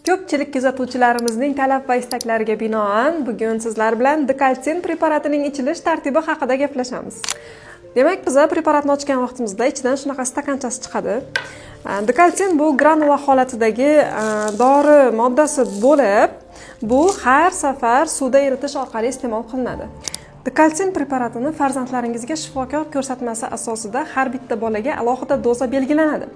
Ko'pchilik kuzatuvchilarimizning talab va istaklariga binoan bugun sizlar bilan Dekalsin preparatining ichilish tartibi haqida gaplashamiz. Demak, biz preparatni ochgan vaqtimizda ichidan shunaqa stakanchasi chiqadi. Dekalsin bu granula holatidagi dori moddasi bo'lib, bu har safar suvda eritish orqali iste'mol qilinadi. Dekalsin preparatini farzandlaringizga shifokor ko'rsatmasi asosida har bitta bolaga alohida doza belgilanadi.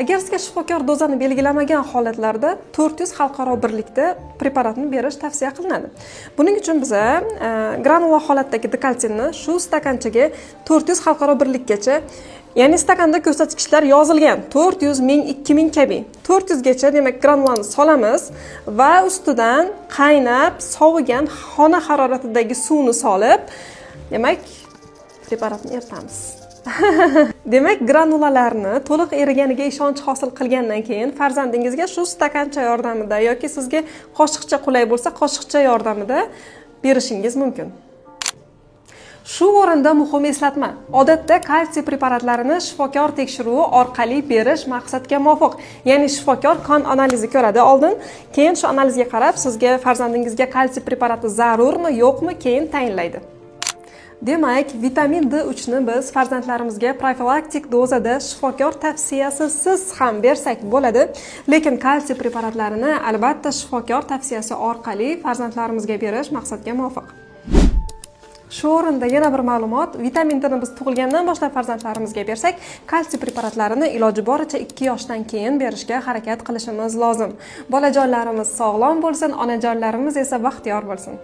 Agar sizga shifokor dozani belgilamagan holatlarda 400 xalqaro birlikda preparatni berish tavsiya qilinadi. Buning uchun biz granula holatdagi dekalsinni shu stakanchaga 400 xalqaro birlikgacha, ya'ni stakanda ko'rsatkichlar yozilgan 400, 1000, 2000 kabi 400 gacha demak granulani solamiz va ustidan qaynab sovigan xona haroratidagi suvni solib, demak preparatni eritamiz. Demak, granulalarni to'liq eriganiga ishonch hosil qilgandan keyin farzandingizga shu stakancha yordamida yoki sizga qoshiqcha qulay bo'lsa, qoshiqcha yordamida berishingiz mumkin. Shu o'rinda muhim eslatma. Odatda kalsiy preparatlarini shifokor tekshiruvi orqali berish maqsadga muvofiq. Ya'ni shifokor qon analizi ko'radi oldin, keyin shu analizga qarab sizga farzandingizga kalsiy preparati zarurmi, yo'qmi, keyin tayinlaydi. Demak, vitamin D3 ni biz farzandlarimizga profilaktik dozada shifokor tavsiyasisiz ham bersak bo'ladi, lekin kalsiy preparatlarini albatta shifokor tavsiyasi orqali farzandlarimizga berish maqsadga muvofiq. Shu o'rinda yana bir ma'lumot, vitamin D ni biz tug'ilgandan boshlab farzandlarimizga bersak, kalsiy preparatlarini iloji boricha 2 yoshdan keyin berishga harakat qilishimiz lozim. Bolajonlarimiz sog'lom bo'lsin, onajonlarimiz esa baxtiyor bo'lsin.